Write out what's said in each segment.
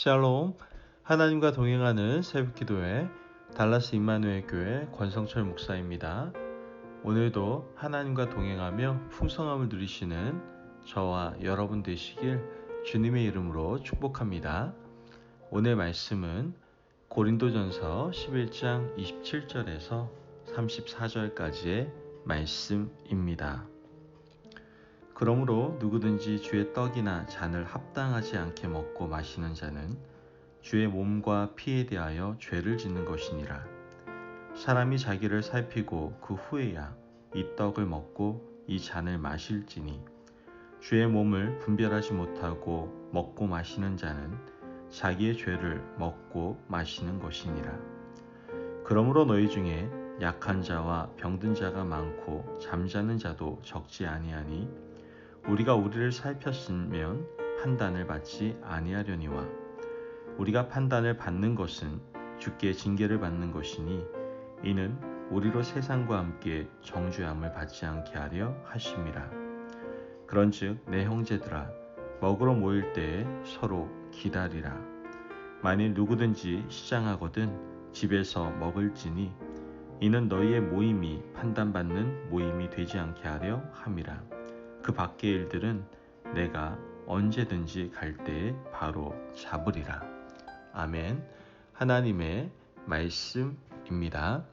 샬롬, 하나님과 동행하는 새벽기도회 달라스 임마누엘 교회 권성철 목사입니다. 오늘도 하나님과 동행하며 풍성함을 누리시는 저와 여러분 되시길 주님의 이름으로 축복합니다. 오늘 말씀은 고린도전서 11장 27절에서 34절까지의 말씀입니다. 그러므로 누구든지 주의 떡이나 잔을 합당하지 않게 먹고 마시는 자는 주의 몸과 피에 대하여 죄를 짓는 것이니라. 사람이 자기를 살피고 그 후에야 이 떡을 먹고 이 잔을 마실지니 주의 몸을 분별하지 못하고 먹고 마시는 자는 자기의 죄를 먹고 마시는 것이니라. 그러므로 너희 중에 약한 자와 병든 자가 많고 잠자는 자도 적지 아니하니 우리가 우리를 살폈으면 판단을 받지 아니하려니와 우리가 판단을 받는 것은 주께 징계를 받는 것이니 이는 우리로 세상과 함께 정죄함을 받지 않게 하려 하심이라. 그런즉 내 형제들아 먹으러 모일 때에 서로 기다리라. 만일 누구든지 시장하거든 집에서 먹을지니 이는 너희의 모임이 판단받는 모임이 되지 않게 하려 함이라. 그 밖의 일들은 내가 언제든지 갈 때에 바로 잡으리라. 아멘. 하나님의 말씀입니다.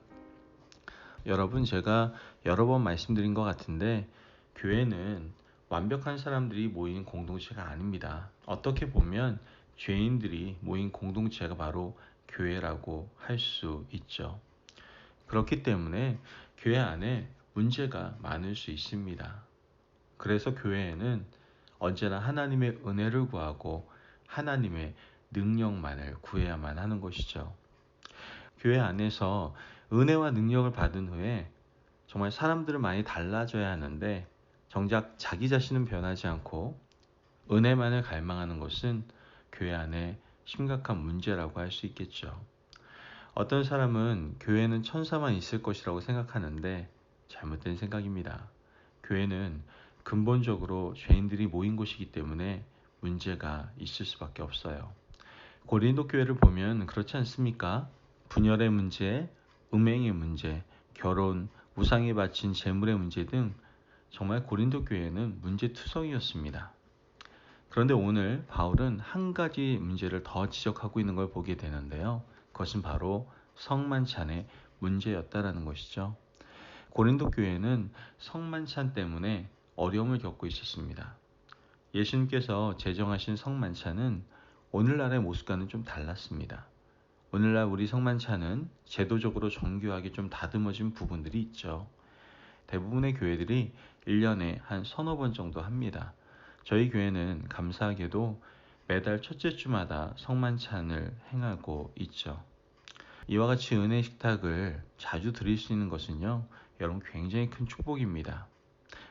여러분, 제가 여러 번 말씀드린 것 같은데 교회는 완벽한 사람들이 모인 공동체가 아닙니다. 어떻게 보면 죄인들이 모인 공동체가 바로 교회라고 할 수 있죠. 그렇기 때문에 교회 안에 문제가 많을 수 있습니다. 그래서 교회에는 언제나 하나님의 은혜를 구하고 하나님의 능력만을 구해야만 하는 것이죠. 교회 안에서 은혜와 능력을 받은 후에 정말 사람들은 많이 달라져야 하는데 정작 자기 자신은 변하지 않고 은혜만을 갈망하는 것은 교회 안에 심각한 문제라고 할 수 있겠죠. 어떤 사람은 교회는 천사만 있을 것이라고 생각하는데 잘못된 생각입니다. 교회는 근본적으로 죄인들이 모인 곳이기 때문에 문제가 있을 수밖에 없어요. 고린도 교회를 보면 그렇지 않습니까? 분열의 문제, 음행의 문제, 결혼, 우상에 바친 재물의 문제 등 정말 고린도 교회는 문제투성이었습니다. 그런데 오늘 바울은 한 가지 문제를 더 지적하고 있는 걸 보게 되는데요. 그것은 바로 성만찬의 문제였다라는 것이죠. 고린도 교회는 성만찬 때문에 어려움을 겪고 있었습니다. 예수님께서 제정하신 성만찬은 오늘날의 모습과는 좀 달랐습니다. 오늘날 우리 성만찬은 제도적으로 정교하게 좀 다듬어진 부분들이 있죠. 대부분의 교회들이 1년에 한 서너 번 정도 합니다. 저희 교회는 감사하게도 매달 첫째 주마다 성만찬을 행하고 있죠. 이와 같이 은혜 식탁을 자주 드릴 수 있는 것은요, 여러분 굉장히 큰 축복입니다.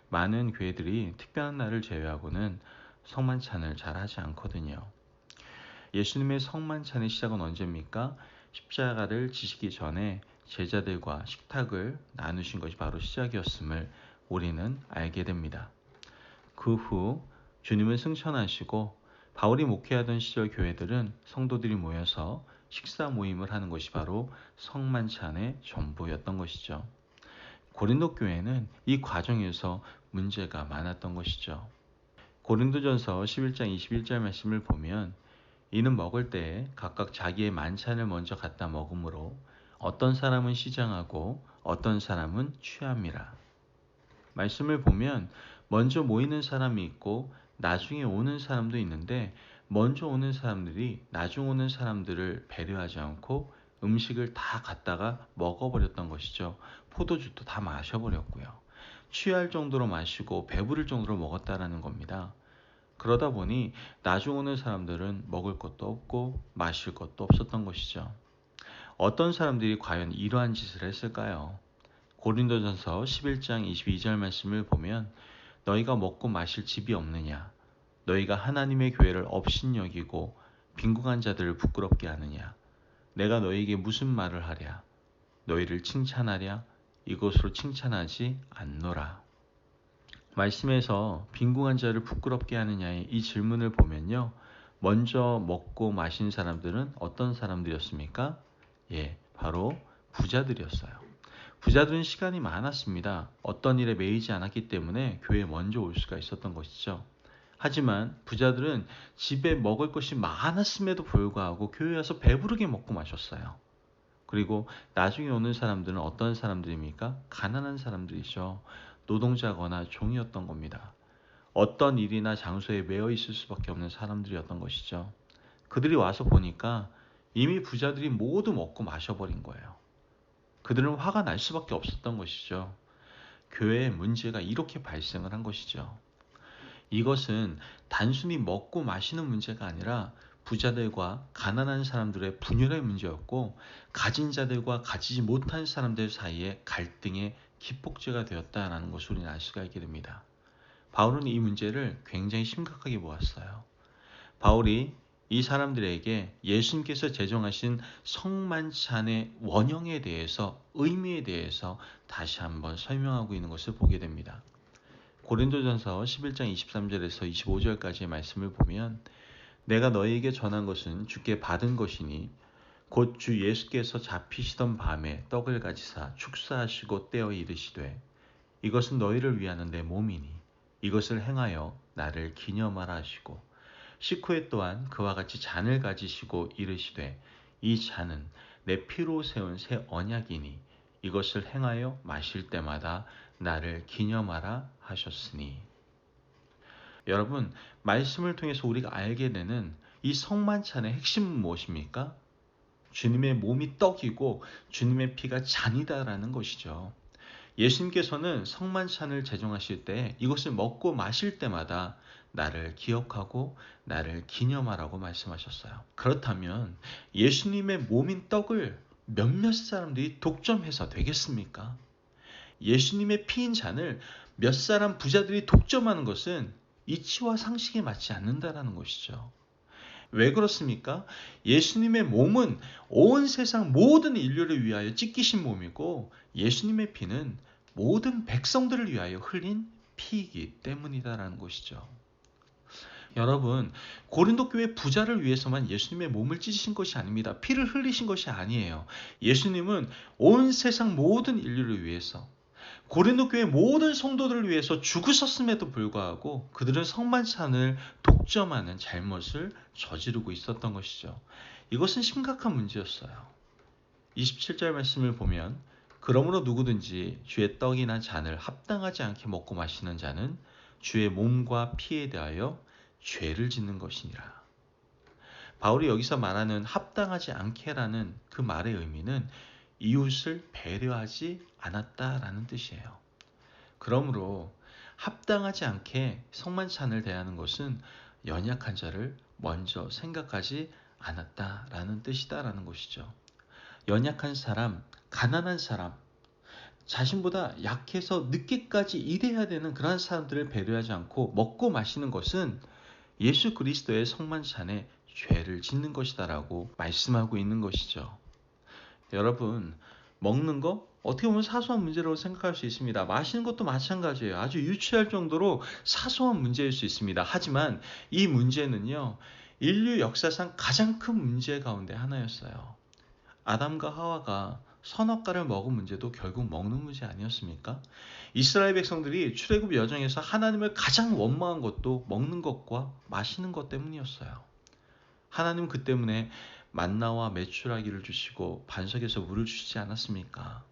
많은 교회들이 특별한 날을 제외하고는 성만찬을 잘 하지 않거든요. 예수님의 성만찬의 시작은 언제입니까? 십자가를 지시기 전에 제자들과 식탁을 나누신 것이 바로 시작이었음을 우리는 알게 됩니다. 그 후 주님은 승천하시고 바울이 목회하던 시절 교회들은 성도들이 모여서 식사 모임을 하는 것이 바로 성만찬의 전부였던 것이죠. 고린도 교회는 이 과정에서 문제가 많았던 것이죠. 고린도전서 11장 21절 말씀을 보면 이는 먹을 때에 각각 자기의 만찬을 먼저 갖다 먹으므로 어떤 사람은 시장하고 어떤 사람은 취함이라. 말씀을 보면 먼저 모이는 사람이 있고 나중에 오는 사람도 있는데 먼저 오는 사람들이 나중 오는 사람들을 배려하지 않고 음식을 다 갖다가 먹어버렸던 것이죠. 포도주도 다 마셔버렸고요. 취할 정도로 마시고 배부를 정도로 먹었다라는 겁니다. 그러다 보니 나중 오는 사람들은 먹을 것도 없고 마실 것도 없었던 것이죠. 어떤 사람들이 과연 이러한 짓을 했을까요? 고린도전서 11장 22절 말씀을 보면 너희가 먹고 마실 집이 없느냐? 너희가 하나님의 교회를 업신여기고 빈궁한 자들을 부끄럽게 하느냐? 내가 너희에게 무슨 말을 하랴? 너희를 칭찬하랴? 이것으로 칭찬하지 않노라. 말씀에서 빈궁한 자를 부끄럽게 하느냐의 이 질문을 보면요. 먼저 먹고 마신 사람들은 어떤 사람들이었습니까? 바로 부자들이었어요. 부자들은 시간이 많았습니다. 어떤 일에 매이지 않았기 때문에 교회에 먼저 올 수가 있었던 것이죠. 하지만 부자들은 집에 먹을 것이 많았음에도 불구하고 교회에 와서 배부르게 먹고 마셨어요. 그리고 나중에 오는 사람들은 어떤 사람들입니까? 가난한 사람들이죠. 노동자거나 종이었던 겁니다. 어떤 일이나 장소에 매여 있을 수밖에 없는 사람들이었던 것이죠. 그들이 와서 보니까 이미 부자들이 모두 먹고 마셔버린 거예요. 그들은 화가 날 수밖에 없었던 것이죠. 교회에 문제가 이렇게 발생을 한 것이죠. 이것은 단순히 먹고 마시는 문제가 아니라 부자들과 가난한 사람들의 분열의 문제였고, 가진 자들과 가지지 못한 사람들 사이에 갈등의 기폭제가 되었다라는 것을 우리는 알 수가 있게 됩니다. 바울은 이 문제를 굉장히 심각하게 보았어요. 바울이 이 사람들에게 예수님께서 제정하신 성만찬의 원형에 대해서, 의미에 대해서 다시 한번 설명하고 있는 것을 보게 됩니다. 고린도전서 11장 23절에서 25절까지의 말씀을 보면, 내가 너희에게 전한 것은 주께 받은 것이니 곧 주 예수께서 잡히시던 밤에 떡을 가지사 축사하시고 떼어 이르시되, 이것은 너희를 위하는 내 몸이니 이것을 행하여 나를 기념하라 하시고, 식후에 또한 그와 같이 잔을 가지시고 이르시되, 이 잔은 내 피로 세운 새 언약이니 이것을 행하여 마실 때마다 나를 기념하라 하셨으니. 여러분, 말씀을 통해서 우리가 알게 되는 이 성만찬의 핵심은 무엇입니까? 주님의 몸이 떡이고 주님의 피가 잔이다라는 것이죠. 예수님께서는 성만찬을 제정하실 때 이것을 먹고 마실 때마다 나를 기억하고 나를 기념하라고 말씀하셨어요. 그렇다면 예수님의 몸인 떡을 몇몇 사람들이 독점해서 되겠습니까? 예수님의 피인 잔을 몇 사람 부자들이 독점하는 것은 이치와 상식에 맞지 않는다라는 것이죠. 왜 그렇습니까? 예수님의 몸은 온 세상 모든 인류를 위하여 찢기신 몸이고, 예수님의 피는 모든 백성들을 위하여 흘린 피이기 때문이다라는 것이죠. 여러분, 고린도 교회 부자를 위해서만 예수님의 몸을 찢으신 것이 아닙니다. 피를 흘리신 것이 아니에요. 예수님은 온 세상 모든 인류를 위해서, 고린도 교회 모든 성도들을 위해서 죽으셨음에도 불구하고 그들은 성만찬을 독점하는 잘못을 저지르고 있었던 것이죠. 이것은 심각한 문제였어요. 27절 말씀을 보면, 그러므로 누구든지 주의 떡이나 잔을 합당하지 않게 먹고 마시는 자는 주의 몸과 피에 대하여 죄를 짓는 것이니라. 바울이 여기서 말하는 합당하지 않게라는 그 말의 의미는 이웃을 배려하지 않았다라는 뜻이에요. 그러므로 합당하지 않게 성만찬을 대하는 것은 연약한 자를 먼저 생각하지 않았다라는 뜻이다라는 것이죠. 연약한 사람, 가난한 사람, 자신보다 약해서 늦게까지 일해야 되는 그런 사람들을 배려하지 않고 먹고 마시는 것은 예수 그리스도의 성만찬에 죄를 짓는 것이다라고 말씀하고 있는 것이죠. 여러분, 먹는 거 어떻게 보면 사소한 문제라고 생각할 수 있습니다. 마시는 것도 마찬가지예요. 아주 유치할 정도로 사소한 문제일 수 있습니다. 하지만 이 문제는요, 인류 역사상 가장 큰 문제 가운데 하나였어요. 아담과 하와가 선악과를 먹은 문제도 결국 먹는 문제 아니었습니까? 이스라엘 백성들이 출애굽 여정에서 하나님을 가장 원망한 것도 먹는 것과 마시는 것 때문이었어요. 하나님 그 때문에 만나와 메추라기를 주시고 반석에서 물을 주시지 않았습니까?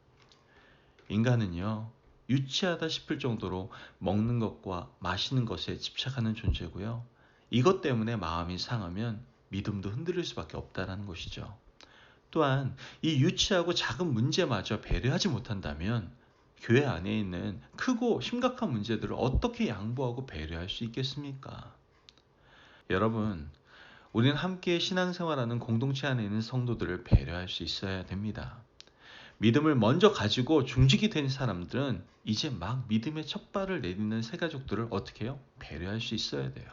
인간은요, 유치하다 싶을 정도로 먹는 것과 마시는 것에 집착하는 존재고요. 이것 때문에 마음이 상하면 믿음도 흔들릴 수밖에 없다는 것이죠. 또한 이 유치하고 작은 문제마저 배려하지 못한다면 교회 안에 있는 크고 심각한 문제들을 어떻게 양보하고 배려할 수 있겠습니까? 여러분, 우리는 함께 신앙생활하는 공동체 안에 있는 성도들을 배려할 수 있어야 됩니다. 믿음을 먼저 가지고 중직이 된 사람들은 이제 막 믿음의 첫 발을 내딛는 새가족들을 어떻게 해요? 배려할 수 있어야 돼요.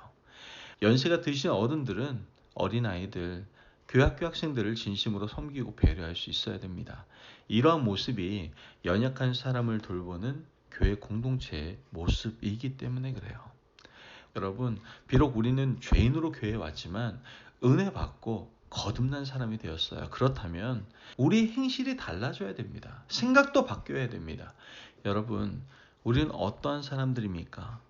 연세가 드신 어른들은 어린아이들, 교학교 학생들을 진심으로 섬기고 배려할 수 있어야 됩니다. 이러한 모습이 연약한 사람을 돌보는 교회 공동체의 모습이기 때문에 그래요. 여러분, 비록 우리는 죄인으로 교회에 왔지만 은혜 받고 거듭난 사람이 되었어요. 그렇다면 우리의 행실이 달라져야 됩니다. 생각도 바뀌어야 됩니다. 여러분, 우리는 어떠한 사람들입니까?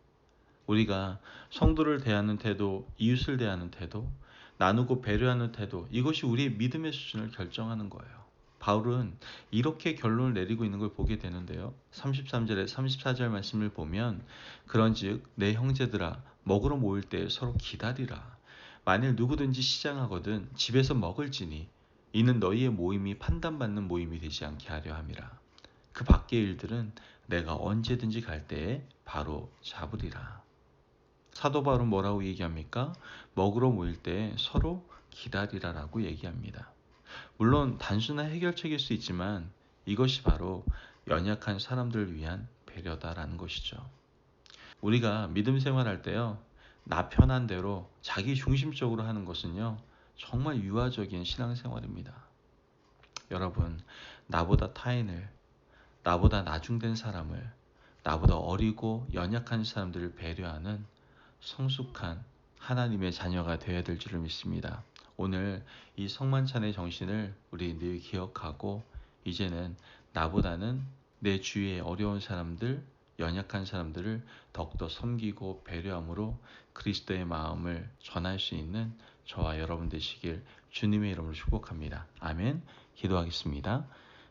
우리가 성도를 대하는 태도, 이웃을 대하는 태도, 나누고 배려하는 태도, 이것이 우리의 믿음의 수준을 결정하는 거예요. 바울은 이렇게 결론을 내리고 있는 걸 보게 되는데요. 33절에 34절 말씀을 보면 그런즉 내 형제들아 먹으러 모일 때 서로 기다리라. 만일 누구든지 시장하거든 집에서 먹을지니 이는 너희의 모임이 판단받는 모임이 되지 않게 하려 함이라. 그 밖의 일들은 내가 언제든지 갈 때에 바로 잡으리라. 사도 바울은 뭐라고 얘기합니까? 먹으러 모일 때 서로 기다리라라고 얘기합니다. 물론 단순한 해결책일 수 있지만 이것이 바로 연약한 사람들을 위한 배려다라는 것이죠. 우리가 믿음 생활할 때요, 나 편한 대로 자기 중심적으로 하는 것은요, 정말 유아적인 신앙생활입니다. 여러분, 나보다 타인을, 나보다 나중된 사람을, 나보다 어리고 연약한 사람들을 배려하는 성숙한 하나님의 자녀가 되어야 될 줄을 믿습니다. 오늘 이 성만찬의 정신을 우리 늘 기억하고 이제는 나보다는 내 주위의 어려운 사람들, 연약한 사람들을 더욱더 섬기고 배려함으로 그리스도의 마음을 전할 수 있는 저와 여러분 되시길 주님의 이름으로 축복합니다. 아멘. 기도하겠습니다.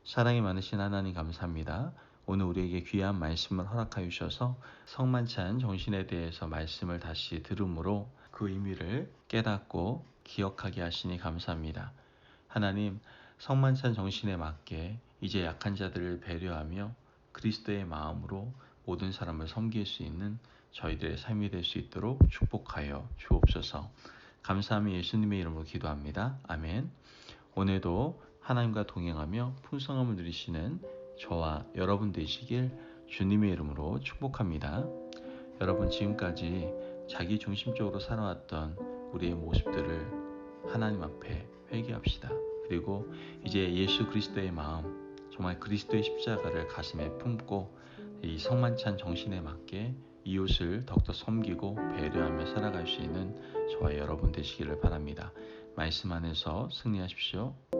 사랑이 많으신 하나님 감사합니다. 오늘 우리에게 귀한 말씀을 허락하여 주셔서 성만찬 정신에 대해서 말씀을 다시 들음으로 그 의미를 깨닫고 기억하게 하시니 감사합니다. 하나님, 성만찬 정신에 맞게 이제 약한 자들을 배려하며 그리스도의 마음으로 모든 사람을 섬길 수 있는 저희들의 삶이 될 수 있도록 축복하여 주옵소서. 감사하며 예수님의 이름으로 기도합니다. 아멘. 오늘도 하나님과 동행하며 풍성함을 누리시는 저와 여러분 되시길 주님의 이름으로 축복합니다. 여러분, 지금까지 자기 중심적으로 살아왔던 우리의 모습들을 하나님 앞에 회개합시다. 그리고 이제 예수 그리스도의 마음, 정말 그리스도의 십자가를 가슴에 품고 이 성만찬 정신에 맞게 이웃을 더욱더 섬기고 배려하며 살아갈 수 있는 저와 여러분 되시기를 바랍니다. 말씀 안에서 승리하십시오.